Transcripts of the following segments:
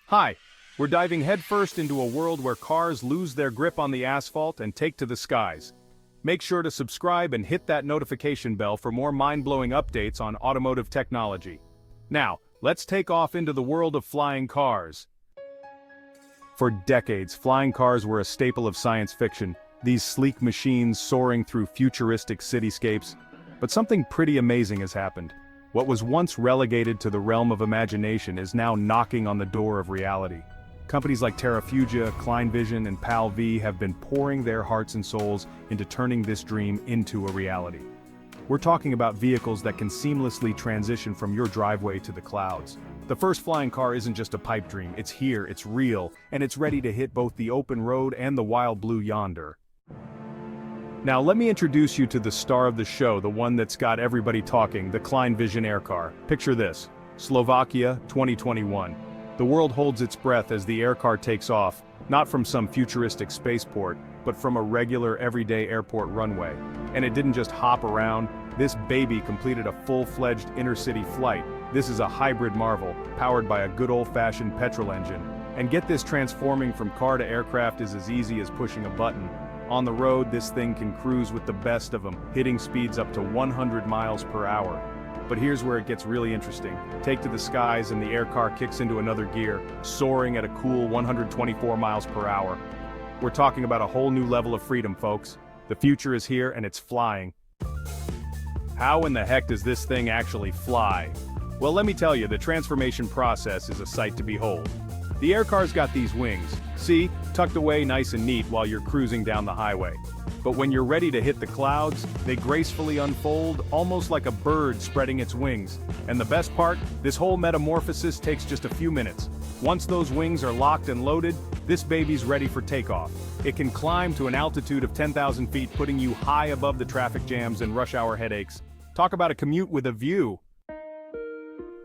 Hi, we're diving headfirst into a world where cars lose their grip on the asphalt and take to the skies. Make sure to subscribe and hit that notification bell for more mind-blowing updates on automotive technology. Now, let's take off into the world of flying cars. For decades, flying cars were a staple of science fiction, these sleek machines soaring through futuristic cityscapes. But something pretty amazing has happened. What was once relegated to the realm of imagination is now knocking on the door of reality. Companies like Terrestrial, Vision, and PAL-V have been pouring their hearts and souls into turning this dream into a reality. We're talking about vehicles that can seamlessly transition from your driveway to the clouds. The first flying car isn't just a pipe dream, it's here, it's real, and it's ready to hit both the open road and the wild blue yonder. Now let me introduce you to the star of the show, the one that's got everybody talking, the Vision air car. Picture this: Slovakia, 2021. The world holds its breath as the air car takes off, not from some futuristic spaceport, but from a regular everyday airport runway. And it didn't just hop around, this baby completed a full-fledged inner-city flight. This is a hybrid marvel, powered by a good old-fashioned petrol engine. And get this, transforming from car to aircraft is as easy as pushing a button. On the road, this thing can cruise with the best of them, hitting speeds up to 100 miles per hour. But here's where it gets really interesting. Take to the skies and the air car kicks into another gear, soaring at a cool 124 miles per hour. We're talking about a whole new level of freedom, folks. The future is here and it's flying. How in the heck does this thing actually fly? Well, let me tell you, the transformation process is a sight to behold. The air car's got these wings, see, tucked away nice and neat while you're cruising down the highway. But when you're ready to hit the clouds, they gracefully unfold, almost like a bird spreading its wings. And the best part, this whole metamorphosis takes just a few minutes. Once those wings are locked and loaded, this baby's ready for takeoff. It can climb to an altitude of 10,000 feet, putting you high above the traffic jams and rush hour headaches. Talk about a commute with a view.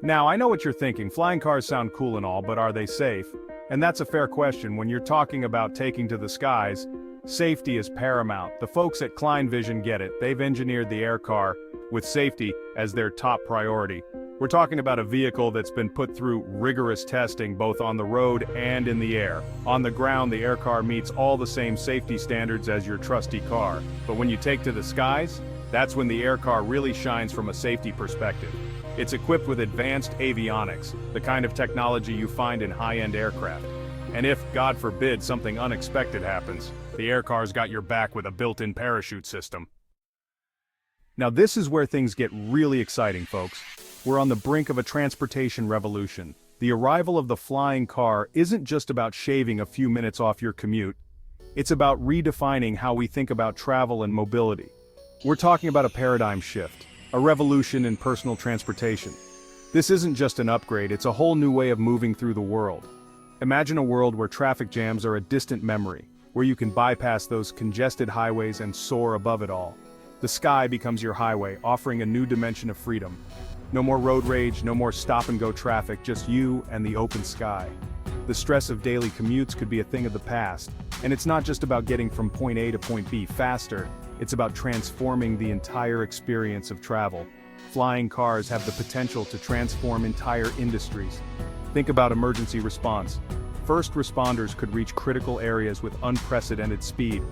Now, I know what you're thinking, flying cars sound cool and all, but are they safe? And that's a fair question. When you're talking about taking to the skies, safety is paramount. The folks at Vision get it. They've engineered the air car with safety as their top priority. We're talking about a vehicle that's been put through rigorous testing both on the road and in the air. On the ground, the air car meets all the same safety standards as your trusty car. But when you take to the skies, that's when the air car really shines from a safety perspective. It's equipped with advanced avionics, the kind of technology you find in high-end aircraft. And if, God forbid, something unexpected happens, the air car's got your back with a built-in parachute system. Now this is where things get really exciting, folks. We're on the brink of a transportation revolution. The arrival of the flying car isn't just about shaving a few minutes off your commute. It's about redefining how we think about travel and mobility. We're talking about a paradigm shift, a revolution in personal transportation. This isn't just an upgrade, it's a whole new way of moving through the world. Imagine a world where traffic jams are a distant memory, where you can bypass those congested highways and soar above it all. The sky becomes your highway, offering a new dimension of freedom. No more road rage, no more stop-and-go traffic, just you and the open sky. The stress of daily commutes could be a thing of the past, and it's not just about getting from point A to point B faster, it's about transforming the entire experience of travel. Flying cars have the potential to transform entire industries. Think about emergency response. First responders could reach critical areas with unprecedented speed.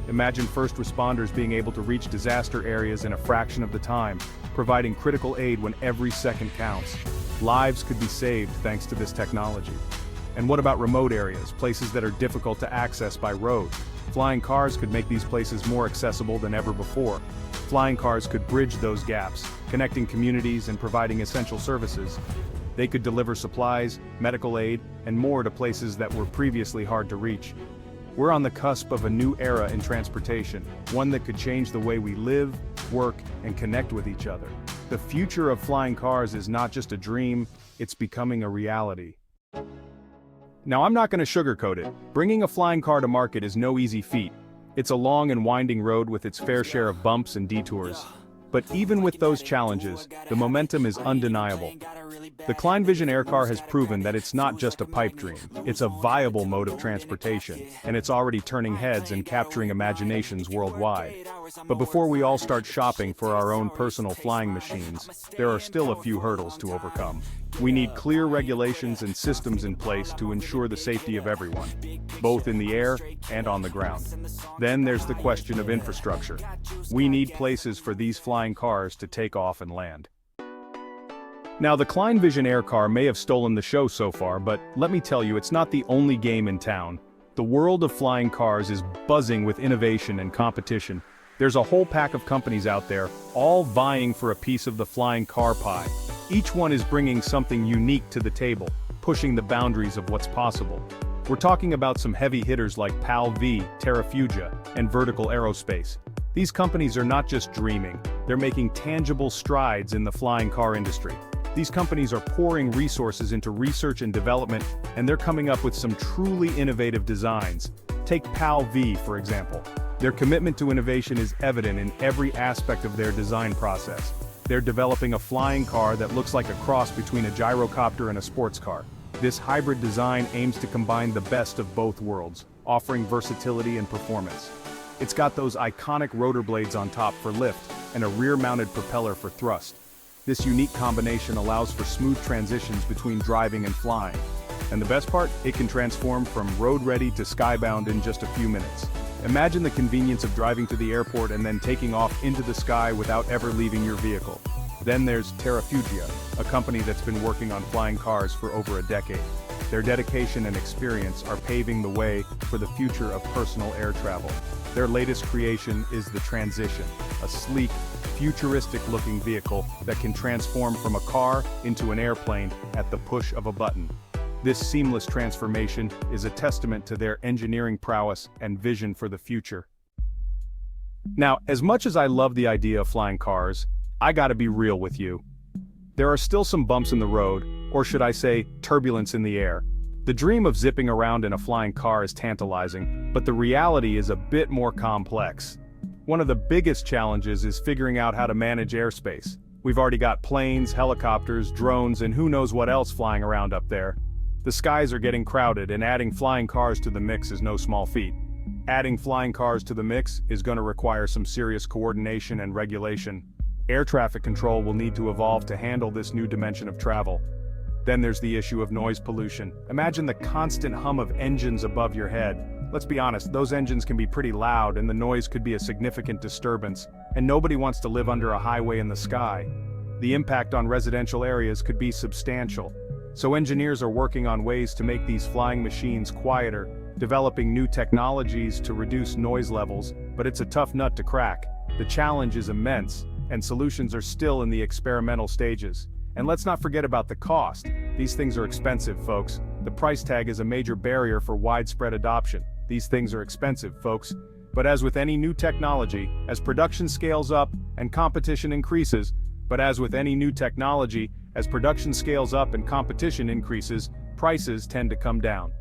Imagine first responders being able to reach disaster areas in a fraction of the time, providing critical aid when every second counts. Lives could be saved thanks to this technology. And what about remote areas, places that are difficult to access by road? Flying cars could make these places more accessible than ever before. Flying cars could bridge those gaps, connecting communities and providing essential services. They could deliver supplies, medical aid, and more to places that were previously hard to reach. We're on the cusp of a new era in transportation, one that could change the way we live, work, and connect with each other. The future of flying cars is not just a dream, it's becoming a reality. Now, I'm not going to sugarcoat it. Bringing a flying car to market is no easy feat. It's a long and winding road with its fair share of bumps and detours. But even with those challenges, the momentum is undeniable. The Klein Vision aircar has proven that it's not just a pipe dream, it's a viable mode of transportation, and it's already turning heads and capturing imaginations worldwide. But before we all start shopping for our own personal flying machines, there are still a few hurdles to overcome. We need clear regulations and systems in place to ensure the safety of everyone, both in the air and on the ground. Then there's the question of infrastructure. We need places for these flying cars to take off and land. Now, the Klein Vision aircar may have stolen the show so far, but let me tell you, it's not the only game in town. The world of flying cars is buzzing with innovation and competition. There's a whole pack of companies out there, all vying for a piece of the flying car pie. Each one is bringing something unique to the table, pushing the boundaries of what's possible. We're talking about some heavy hitters like PAL-V, Terrestrial, and Vertical Aerospace. These companies are not just dreaming, they're making tangible strides in the flying car industry. These companies are pouring resources into research and development, and they're coming up with some truly innovative designs. Take PAL-V, for example. Their commitment to innovation is evident in every aspect of their design process. They're developing a flying car that looks like a cross between a gyrocopter and a sports car. This hybrid design aims to combine the best of both worlds, offering versatility and performance. It's got those iconic rotor blades on top for lift and a rear-mounted propeller for thrust. This unique combination allows for smooth transitions between driving and flying. And the best part, it can transform from road-ready to skybound in just a few minutes. Imagine the convenience of driving to the airport and then taking off into the sky without ever leaving your vehicle. Then there's Terrestrial, a company that's been working on flying cars for over a decade. Their dedication and experience are paving the way for the future of personal air travel. Their latest creation is the Transition, a sleek, futuristic-looking vehicle that can transform from a car into an airplane at the push of a button. This seamless transformation is a testament to their engineering prowess and vision for the future. Now, as much as I love the idea of flying cars, I gotta be real with you. There are still some bumps in the road, or should I say, turbulence in the air. The dream of zipping around in a flying car is tantalizing, but the reality is a bit more complex. One of the biggest challenges is figuring out how to manage airspace. We've already got planes, helicopters, drones, and who knows what else flying around up there. The skies are getting crowded, and adding flying cars to the mix is no small feat. Adding flying cars to the mix is going to require some serious coordination and regulation. Air traffic control will need to evolve to handle this new dimension of travel. Then there's the issue of noise pollution. Imagine the constant hum of engines above your head. Let's be honest, those engines can be pretty loud and the noise could be a significant disturbance, and nobody wants to live under a highway in the sky. The impact on residential areas could be substantial. So engineers are working on ways to make these flying machines quieter, developing new technologies to reduce noise levels, but it's a tough nut to crack. The challenge is immense, and solutions are still in the experimental stages. And let's not forget about the cost. These things are expensive, folks. The price tag is a major barrier for widespread adoption. These things are expensive, folks. But as with any new technology, as production scales up and competition increases, prices tend to come down.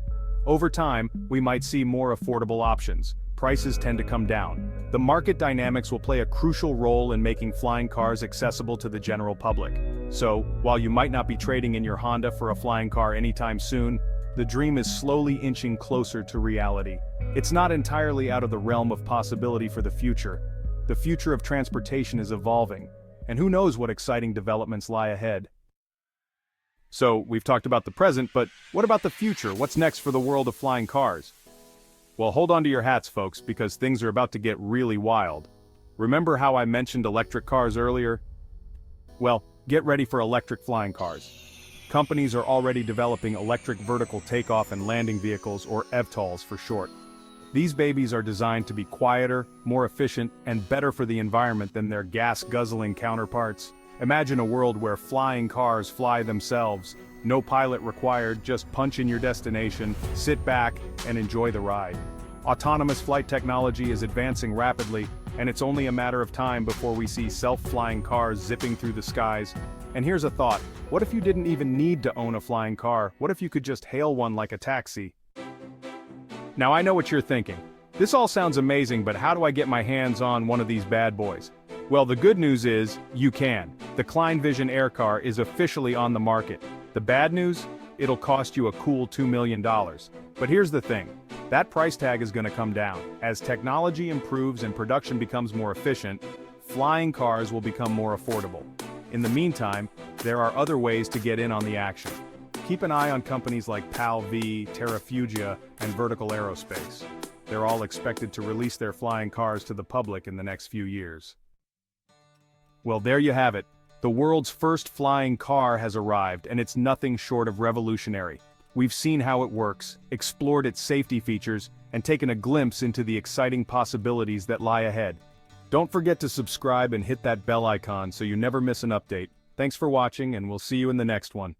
Over time, we might see more affordable options. Prices tend to come down. The market dynamics will play a crucial role in making flying cars accessible to the general public. So, while you might not be trading in your Honda for a flying car anytime soon, the dream is slowly inching closer to reality. It's not entirely out of the realm of possibility for the future. The future of transportation is evolving, and who knows what exciting developments lie ahead. So, we've talked about the present, but what about the future? What's next for the world of flying cars? Well, hold on to your hats, folks, because things are about to get really wild. Remember how I mentioned electric cars earlier? Well, get ready for electric flying cars. Companies are already developing electric vertical takeoff and landing vehicles, or EVTOLs for short. These babies are designed to be quieter, more efficient, and better for the environment than their gas-guzzling counterparts. Imagine a world where flying cars fly themselves, no pilot required, just punch in your destination, sit back, and enjoy the ride. Autonomous flight technology is advancing rapidly, and it's only a matter of time before we see self-flying cars zipping through the skies. And here's a thought, what if you didn't even need to own a flying car? What if you could just hail one like a taxi? Now I know what you're thinking. This all sounds amazing, but how do I get my hands on one of these bad boys? Well, the good news is, you can. The Klein Vision Air Car is officially on the market. The bad news? It'll cost you a cool $2 million. But here's the thing. That price tag is going to come down. As technology improves and production becomes more efficient, flying cars will become more affordable. In the meantime, there are other ways to get in on the action. Keep an eye on companies like PAL-V, Terrestrial, and Vertical Aerospace. They're all expected to release their flying cars to the public in the next few years. Well, there you have it. The world's first flying car has arrived, and it's nothing short of revolutionary. We've seen how it works, explored its safety features, and taken a glimpse into the exciting possibilities that lie ahead. Don't forget to subscribe and hit that bell icon so you never miss an update. Thanks for watching, and we'll see you in the next one.